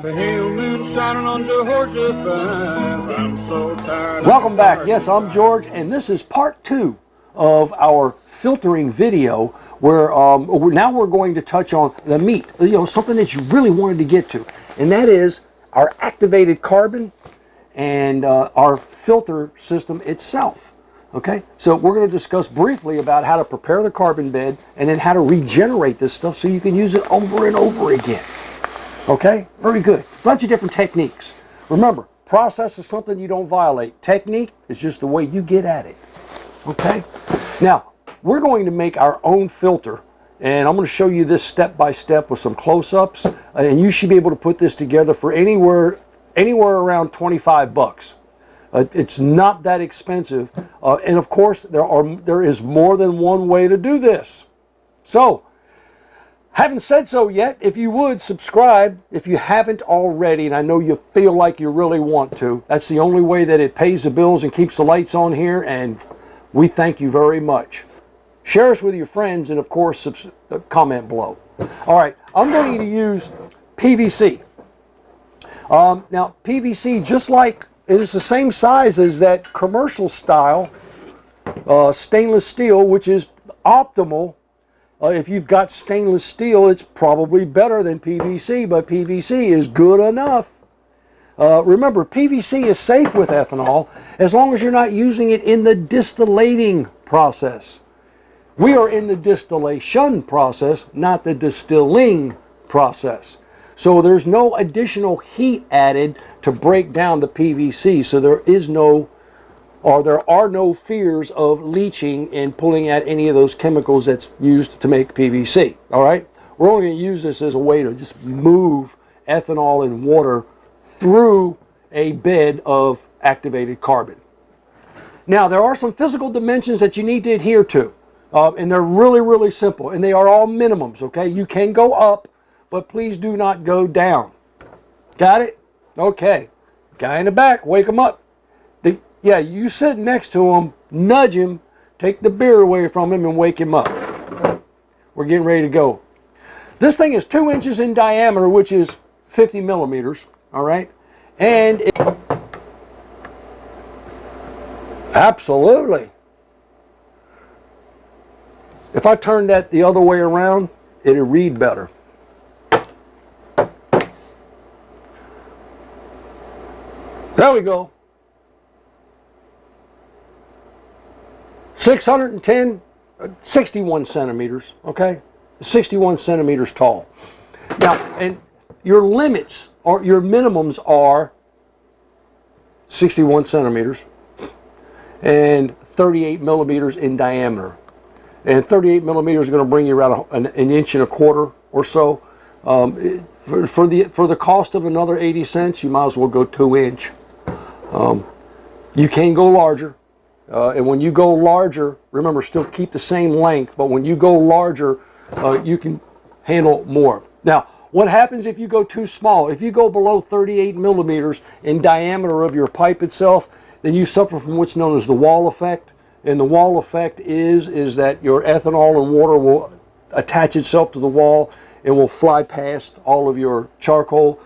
The hail moon shining on the horse's back. I'm so tired. Welcome back. Yes, I'm George, and this is part 2 of our filtering video, where now we're going to touch on the meat. Something that you really wanted to get to, and that is our activated carbon and our filter system itself. Okay, so we're going to discuss briefly about how to prepare the carbon bed and then how to regenerate this stuff so you can use it over and over again. Okay, very good. Bunch of different techniques. Remember, process is something you don't violate. Technique is just the way you get at it. Okay, now we're going to make our own filter, and I'm going to show you this step by step with some close-ups, and you should be able to put this together for anywhere around 25 bucks. It's not that expensive, and of course there is more than one way to do this. So, haven't said so yet, if you would subscribe if you haven't already, and I know you feel like you really want to. That's the only way that it pays the bills and keeps the lights on here, and we thank you very much. Share us with your friends, and of course comment below. All right, I'm going to use PVC. Now PVC, just like it is the same size as that commercial style stainless steel, which is optimal. If you've got stainless steel, it's probably better than PVC, but PVC is good enough. Remember, PVC is safe with ethanol as long as you're not using it in the distillating process. We are in the distillation process, not the distilling process. So there's no additional heat added to break down the PVC. So there are no fears of leaching and pulling out any of those chemicals that's used to make PVC. All right? We're only going to use this as a way to just move ethanol and water through a bed of activated carbon. Now, there are some physical dimensions that you need to adhere to, and they're really, really simple, and they are all minimums, okay? You can go up, but please do not go down. Got it? Okay. Guy in the back, wake him up. Yeah, you sit next to him, nudge him, take the beer away from him, and wake him up. We're getting ready to go. This thing is 2 inches in diameter, which is 50 millimeters, all right? And absolutely. If I turn that the other way around, it'll read better. There we go. 61 centimeters, okay? 61 centimeters tall. Now, and your limits, or your minimums are 61 centimeters and 38 millimeters in diameter. And 38 millimeters is going to bring you around an inch and a quarter or so. For the cost of another 80 cents, you might as well go 2 inch. You can go larger. And when you go larger, remember, still keep the same length, but when you go larger, you can handle more. Now, what happens if you go too small? If you go below 38 millimeters in diameter of your pipe itself, then you suffer from what's known as the wall effect. And the wall effect is that your ethanol and water will attach itself to the wall and will fly past all of your charcoal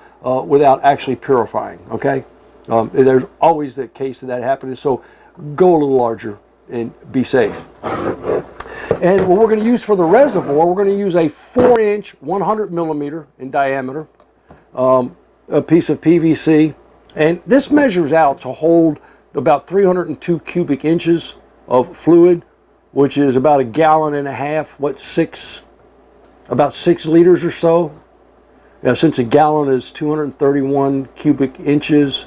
without actually purifying, okay? There's always the case of that happening, so go a little larger and be safe. And what we're going to use for the reservoir, we're going to use a 4-inch, 100 millimeter in diameter, a piece of PVC. And this measures out to hold about 302 cubic inches of fluid, which is about 1.5 gallons, about 6 liters or so. Now, since a gallon is 231 cubic inches,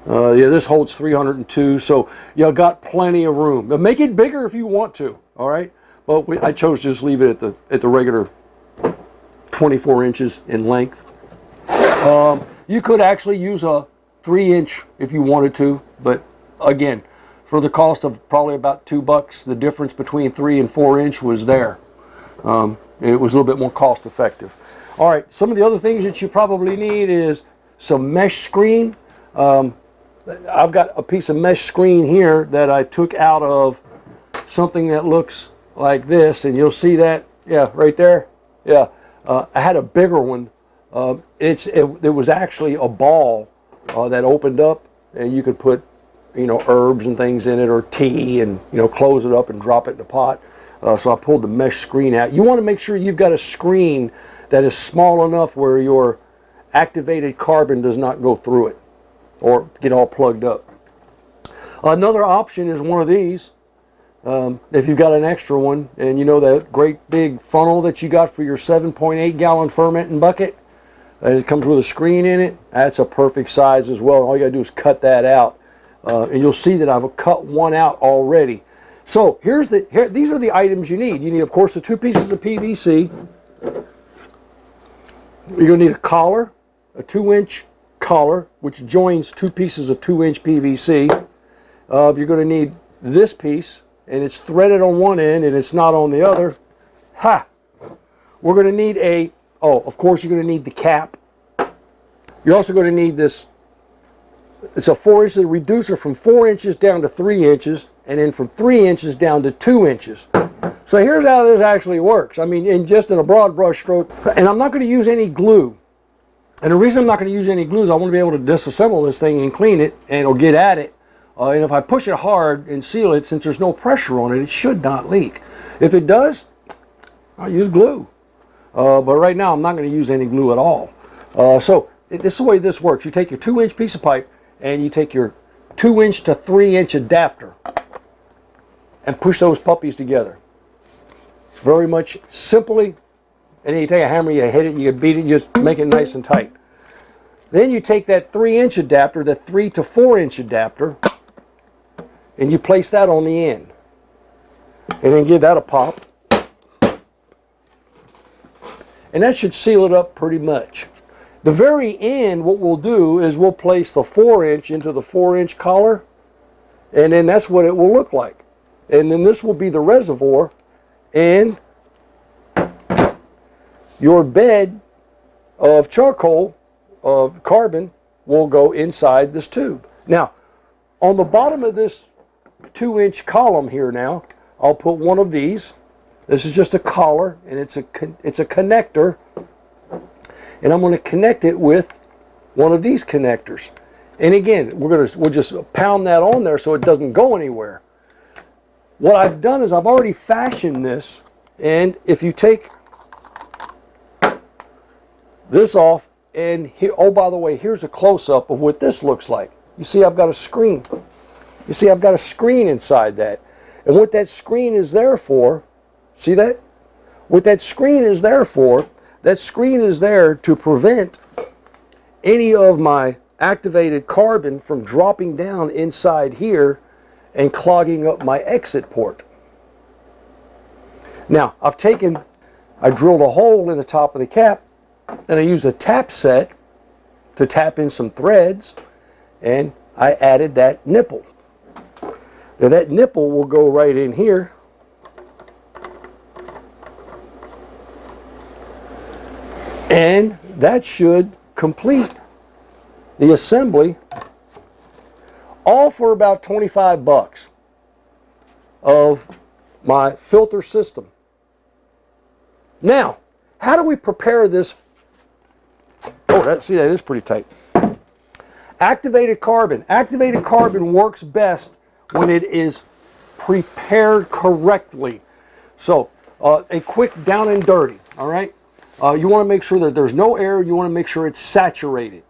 this holds 302, so you got plenty of room. Now, make it bigger if you want to, all right? But I chose to just leave it at the regular 24 inches in length. You could actually use a 3-inch if you wanted to, but again, for the cost of probably about $2, the difference between 3 and 4-inch was there. It was a little bit more cost effective. All right, some of the other things that you probably need is some mesh screen. I've got a piece of mesh screen here that I took out of something that looks like this, and you'll see that, yeah, right there. Yeah, I had a bigger one It was actually a ball that opened up, and you could put, herbs and things in it, or tea, and close it up and drop it in the pot. So I pulled the mesh screen out. You want to make sure you've got a screen that is small enough where your activated carbon does not go through it or get all plugged up. Another option is one of these. If you've got an extra one, and that great big funnel that you got for your 7.8 gallon fermenting bucket, it comes with a screen in it. That's a perfect size as well. All you got to do is cut that out, and you'll see that I've cut one out already. So these are the items you need. You need, of course, the 2 pieces of PVC. You're going to need a collar, a 2-inch collar, which joins 2 pieces of 2-inch PVC. You're going to need this piece, and it's threaded on one end and it's not on the other. Ha! We're going to need of course you're going to need the cap. You're also going to need this. It's a 4-inch reducer from 4 inches down to 3 inches, and then from 3 inches down to 2 inches. So here's how this actually works. I mean, just in a broad brush stroke. And I'm not going to use any glue. And the reason I'm not going to use any glue is I want to be able to disassemble this thing and clean it, and it'll get at it. And if I push it hard and seal it, since there's no pressure on it, it should not leak. If it does, I'll use glue. But right now, I'm not going to use any glue at all. This is the way this works. You take your 2-inch piece of pipe, and you take your 2-inch to 3-inch adapter and push those puppies together. Very much simply. And then you take a hammer, you hit it, you beat it, you just make it nice and tight. Then you take that 3-inch adapter, the 3 to 4-inch adapter, and you place that on the end. And then give that a pop. And that should seal it up pretty much. The very end, what we'll do is we'll place the 4-inch into the 4-inch collar, and then that's what it will look like. And then this will be the reservoir, and your bed of charcoal, of carbon, will go inside this tube. Now, on the bottom of this 2-inch column here now, I'll put one of these. This is just a collar, and it's a connector. And I'm going to connect it with one of these connectors. And again, we'll just pound that on there so it doesn't go anywhere. What I've done is I've already fashioned this, and if you take this off, and here, oh, by the way, here's a close-up of what this looks like. You see I've got a screen. You see I've got a screen inside that. And what that screen is there for, see that? What that screen is there for, that screen is there to prevent any of my activated carbon from dropping down inside here and clogging up my exit port. Now, I drilled a hole in the top of the cap, and I used a tap set to tap in some threads, and I added that nipple. Now that nipple will go right in here. And that should complete the assembly, all for about 25 bucks of my filter system. Now, how do we prepare this? Oh, that is pretty tight. Activated carbon. Activated carbon works best when it is prepared correctly. So, a quick down and dirty, all right? You want to make sure that there's no air. You want to make sure it's saturated.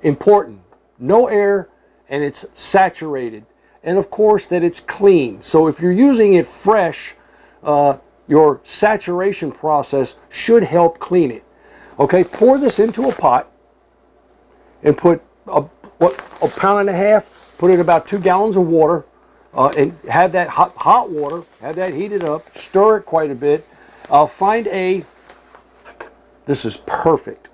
Important. No air, and it's saturated. And of course that it's clean. So if you're using it fresh, your saturation process should help clean it. Okay, pour this into a pot and put a pound and a half, put in about 2 gallons of water, and have that hot water, have that heated up, stir it quite a bit. This is perfect.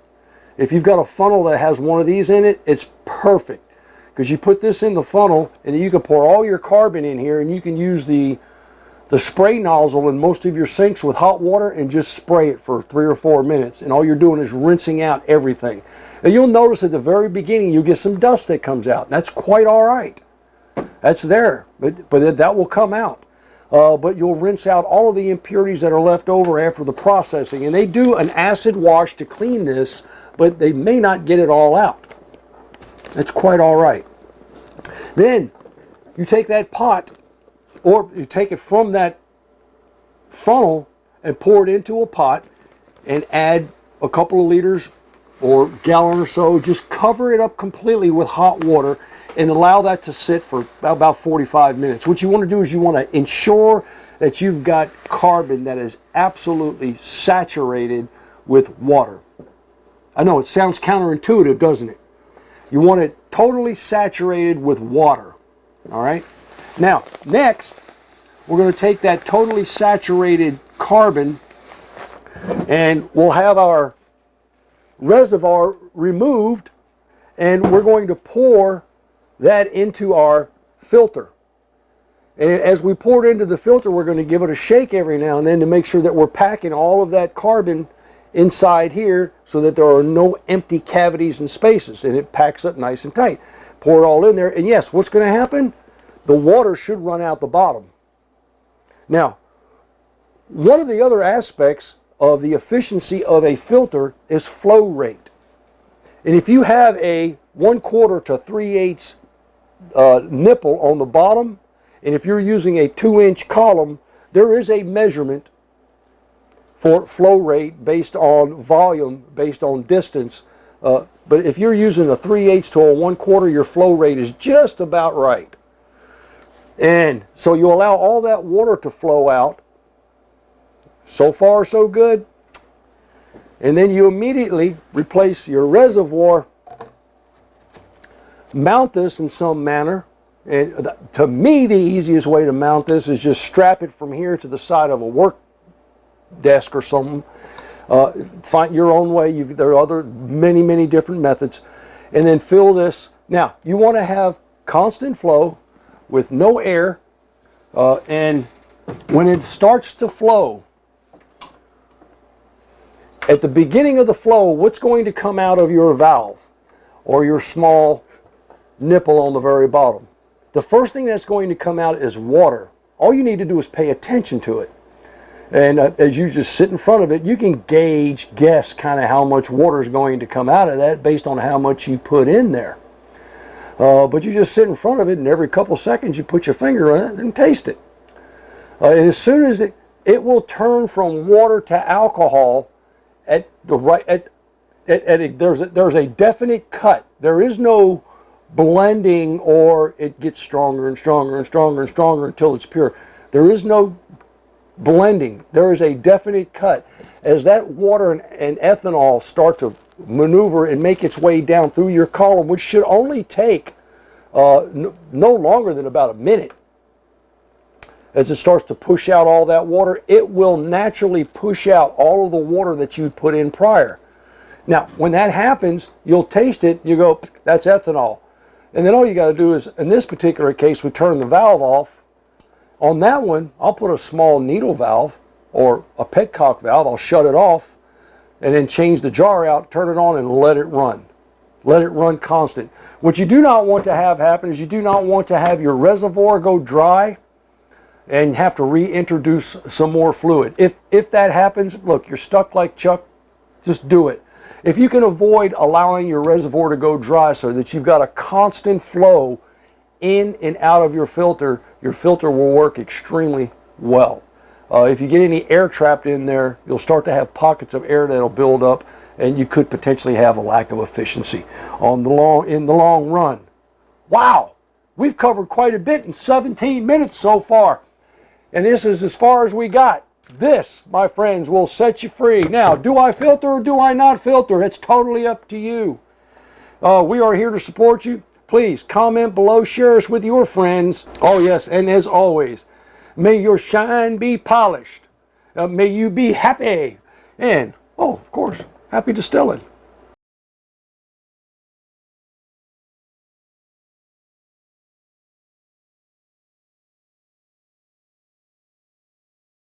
If you've got a funnel that has one of these in it, it's perfect. Because you put this in the funnel, and then you can pour all your carbon in here, and you can use the spray nozzle in most of your sinks with hot water and just spray it for 3 or 4 minutes. And all you're doing is rinsing out everything. And you'll notice at the very beginning, you get some dust that comes out. That's quite all right. That's there, but that will come out. but you'll rinse out all of the impurities that are left over after the processing. And they do an acid wash to clean this, but they may not get it all out. That's quite all right. Then you take that pot, or you take it from that funnel and pour it into a pot and add a couple of liters or gallon or so. Just cover it up completely with hot water and allow that to sit for about 45 minutes. What you want to do is you want to ensure that you've got carbon that is absolutely saturated with water. I know it sounds counterintuitive, doesn't it? You want it totally saturated with water. All right? Now, next, we're going to take that totally saturated carbon and we'll have our reservoir removed, and we're going to pour that into our filter. And as we pour it into the filter, we're going to give it a shake every now and then to make sure that we're packing all of that carbon inside here so that there are no empty cavities and spaces, and it packs up nice and tight. Pour it all in there, and yes, what's going to happen? The water should run out the bottom. Now, one of the other aspects of the efficiency of a filter is flow rate. And if you have a 1/4 to 3/8 nipple on the bottom, and if you're using a 2-inch column, there is a measurement for flow rate based on volume, based on distance. But if you're using a 3/8 to a 1/4, your flow rate is just about right. And so you allow all that water to flow out. So far, so good. And then you immediately replace your reservoir, mount this in some manner. And to me, the easiest way to mount this is just strap it from here to the side of a work desk or something. Find your own way. There are other many different methods. And then fill this. Now, you want to have constant flow with no air. And when it starts to flow, at the beginning of the flow, what's going to come out of your valve or your small nipple on the very bottom? The first thing that's going to come out is water. All you need to do is pay attention to it. And as you just sit in front of it, you can guess kind of how much water is going to come out of that based on how much you put in there. But you just sit in front of it, and every couple seconds you put your finger on it and taste it. And as soon as it will turn from water to alcohol at the right there's a definite cut. There is no blending or it gets stronger and stronger and stronger and stronger until it's pure. There is no blending. There is a definite cut. As that water and ethanol start to maneuver and make its way down through your column, which should only take no longer than about a minute. As it starts to push out all that water, it will naturally push out all of the water that you put in prior. Now, when that happens, you'll taste it, you go, that's ethanol. And then all you got to do is, in this particular case, we turn the valve off. On that one, I'll put a small needle valve or a petcock valve. I'll shut it off and then change the jar out, turn it on, and let it run. Let it run constant. What you do not want to have happen is you do not want to have your reservoir go dry and have to reintroduce some more fluid. If that happens, look, you're stuck like Chuck, just do it. If you can avoid allowing your reservoir to go dry so that you've got a constant flow in and out of your filter will work extremely well. If you get any air trapped in there, you'll start to have pockets of air that'll build up, and you could potentially have a lack of efficiency in the long run. Wow, we've covered quite a bit in 17 minutes so far. And this is as far as we got. This, my friends, will set you free. Now, do I filter or do I not filter? It's totally up to you. We are here to support you. Please comment below, share us with your friends. Oh yes, and as always, may your shine be polished. May you be happy. And, oh, of course, happy distilling.